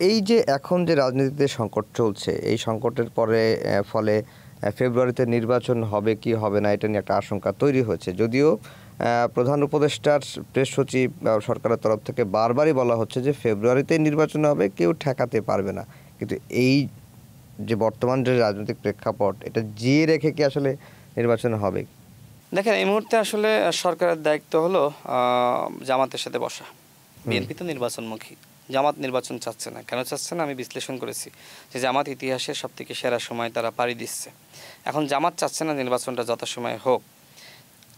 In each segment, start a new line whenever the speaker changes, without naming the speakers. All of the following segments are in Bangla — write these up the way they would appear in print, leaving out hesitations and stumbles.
এই যে এখন যে রাজনীতিতে সংকট চলছে, এই সংকটের ফলে ফেব্রুয়ারিতে নির্বাচন হবে কি হবে না এটা নিয়ে একটা আশঙ্কা তৈরি হয়েছে। যদিও প্রধান উপদেষ্টার প্রেস সচিব সরকারের তরফ থেকে বারবারই বলা হচ্ছে যে ফেব্রুয়ারিতে নির্বাচন হবে, কেউ ঠেকাতে পারবে না। কিন্তু এই যে বর্তমান যে রাজনৈতিক প্রেক্ষাপট, এটা জিয়ে রেখে কি আসলে নির্বাচন হবে?
দেখেন, এই মুহূর্তে আসলে সরকারের দায়িত্ব হলো জামাতের সাথে বসা। বিএনপি তো নির্বাচনমুখী, জামাত নির্বাচন চাচ্ছে না। কেন চাচ্ছে না আমি বিশ্লেষণ করেছি যে জামাত ইতিহাসের সবথেকে সেরা সময় তারা পাড়ি দিচ্ছে। এখন জামাত চাচ্ছে না নির্বাচনটা যথাসময়ে হোক।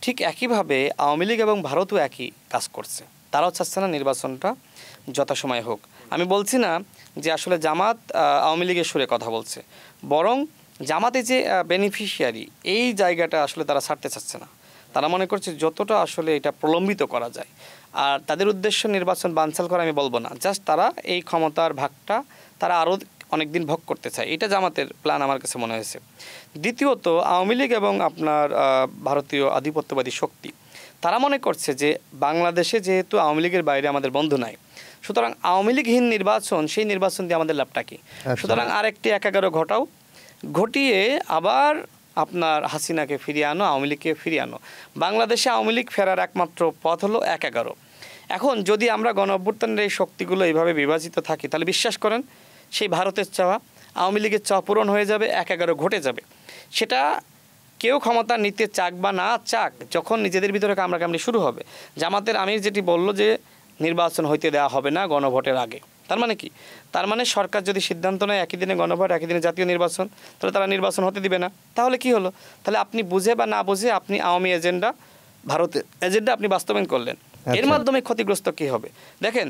ঠিক একইভাবে আওয়ামী লীগ এবং ভারতও একই কাজ করছে, তারাও চাচ্ছে না নির্বাচনটা যথাসময়ে হোক। আমি বলছি না যে আসলে জামাত আওয়ামী লীগের সুরে কথা বলছে, বরং জামাতে যে বেনিফিশিয়ারি এই জায়গাটা আসলে তারা ছাড়তে চাচ্ছে না। তারা মনে করছে যতটা আসলে এটা প্রলম্বিত করা যায়। আর তাদের উদ্দেশ্য নির্বাচন বানচাল করা আমি বলবো না, জাস্ট তারা এই ক্ষমতার ভাগটা তারা আরও অনেক দিন ভোগ করতে চায়। এটা জামাতের প্ল্যান আমার কাছে মনে হয়েছে। দ্বিতীয়ত, আওয়ামী লীগ এবং আপনার ভারতীয় আধিপত্যবাদী শক্তি তারা মনে করছে যে বাংলাদেশে যেহেতু আওয়ামী লীগের বাইরে আমাদের বন্ধু নাই, সুতরাং আওয়ামী লীগহীন নির্বাচন, সেই নির্বাচন দিয়ে আমাদের লাভটা কি? সুতরাং আরেকটি ১-১১ ঘটিয়ে আবার আপনার হাসিনাকে ফিরিয়ে আনো, আওয়ামী লীগকে ফিরিয়ে আনো। বাংলাদেশে আওয়ামী লীগ ফেরার একমাত্র পথ হলো ১-১১। এখন যদি আমরা গণ অভ্যুত্থানের এই শক্তিগুলো এইভাবে বিভাজিত থাকি, তাহলে বিশ্বাস করেন সেই ভারতের চাওয়া, আওয়ামী লীগের চাওয়া পূরণ হয়ে যাবে, ১-১ ঘটে যাবে। সেটা কেউ ক্ষমতা নিতে চাক বা না চাক, যখন নিজেদের ভিতরে কামড়াকামড়ি শুরু হবে। জামাতের আমির যেটি বলল যে নির্বাচন হইতে দেওয়া হবে না গণভোটের আগে, তার মানে কি? তার মানে সরকার যদি সিদ্ধান্ত নেয় একই দিনে গণভোট, একই দিনে জাতীয় নির্বাচন, তাহলে তারা নির্বাচন হতে দিবে না। তাহলে কি হলো? তাহলে আপনি বুঝে বা না বুঝে আপনি আওয়ামী এজেন্ডা, ভারতের এজেন্ডা আপনি বাস্তবায়ন করলেন। এর মাধ্যমে ক্ষতিগ্রস্ত কি হবে? দেখেন,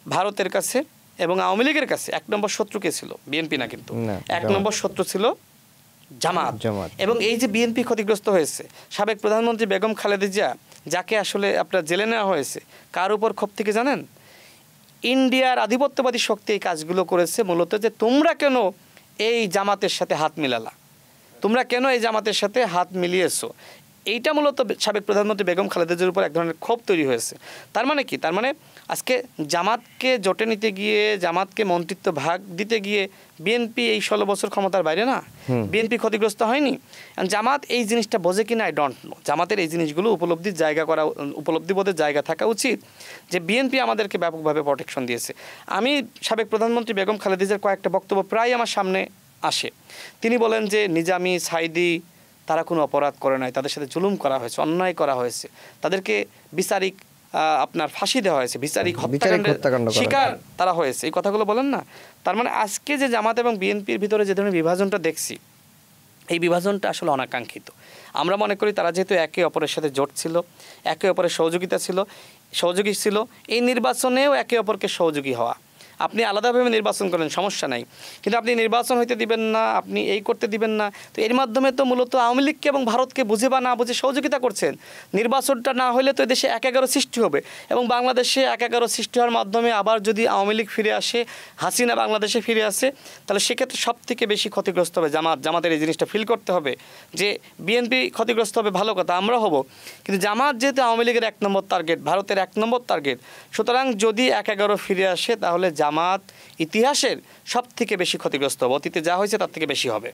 ভারতের কাছে এবং আওয়ামী লীগের কাছে ১ নম্বর শত্রু কে ছিল? বিএনপি না, কিন্তু ১ নম্বর শত্রু ছিল জামাত। এবং এই যে বিএনপি ক্ষতিগ্রস্ত হয়েছে, সাবেক প্রধানমন্ত্রী বেগম খালেদা জিয়া যাকে আসলে আপনার জেলে নেওয়া হয়েছে, কার উপর ক্ষোভ থেকে জানেন? ইন্ডিয়ার আধিপত্যবাদী শক্তি এই কাজগুলো করেছে মূলত, যে তোমরা কেন এই জামাতের সাথে হাত মিলালা, তোমরা কেন এই জামাতের সাথে হাত মিলিয়েছো। এইটা মূলত সাবেক প্রধানমন্ত্রী বেগম খালেদা জিয়ার উপর এক ধরনের ক্ষোভ তৈরি হয়েছে। তার মানে কি? তার মানে আজকে জামাতকে জোটে নিতে গিয়ে, জামাতকে মন্ত্রিত্ব ভাগ দিতে গিয়ে বিএনপি এই ১৬ বছর ক্ষমতার বাইরে না, বিএনপি ক্ষতিগ্রস্ত হয়নি। জামাত এই জিনিসটা বোঝে কিনা আই ডোন্ট নো। জামাতের এই জিনিসগুলো উপলব্ধিবোধের জায়গা থাকা উচিত, যে বিএনপি আমাদেরকে ব্যাপকভাবে প্রোটেকশন দিয়েছে। আমি সাবেক প্রধানমন্ত্রী বেগম খালেদা জিয়ার কয়েকটা বক্তব্য প্রায় আমার সামনে আসে। তিনি বলেন যে নিজামী, সাইদি তারা কোনো অপরাধ করে নাই, তাদের সাথে জুলুম করা হয়েছে, অন্যায় করা হয়েছে, তাদেরকে বিচারিক আপনার ফাঁসি দেওয়া হয়েছে, বিচারিক হত্যাকাণ্ডের শিকার তারা হয়েছে, এই কথাগুলো বলেন না। তার মানে আজকে যে জামাত এবং বিএনপির ভিতরে যে ধরনের বিভাজনটা দেখছি, এই বিভাজনটা আসলে অনাকাঙ্ক্ষিত। আমরা মনে করি তারা যেহেতু একে অপরের সাথে জোট ছিল, একে অপরের সহযোগী ছিল, এই নির্বাচনেও একে অপরকে সহযোগী হওয়া। আপনি আলাদাভাবে নির্বাচন করেন, সমস্যা নাই, কিন্তু আপনি নির্বাচন হইতে দিবেন না, আপনি এই করতে দিবেন না। তো এর মাধ্যমে তো মূলত আওয়ামী লীগকে এবং ভারতকে বুঝে বা না বুঝে সহযোগিতা করছেন। নির্বাচনটা না হলে তো এদেশে ১-১ সৃষ্টি হবে, এবং বাংলাদেশে ১-১ সৃষ্টি হওয়ার মাধ্যমে আবার যদি আওয়ামী লীগ ফিরে আসে, হাসিনা বাংলাদেশে ফিরে আসে, তাহলে সেক্ষেত্রে সবথেকে বেশি ক্ষতিগ্রস্ত হবে জামাতের এই জিনিসটা ফিল করতে হবে যে বিএনপি ক্ষতিগ্রস্ত হবে, ভালো কথা, আমরা হব, কিন্তু জামাত যেহেতু আওয়ামী লীগের ১ নম্বর টার্গেট, ভারতের ১ নম্বর টার্গেট, সুতরাং যদি ১-১ ফিরে আসে, তাহলে জামাত ইতিহাসের সবথেকে বেশি ক্ষতিগ্রস্ত হবে, অতীতে যা হয়েছে তার থেকে বেশি হবে।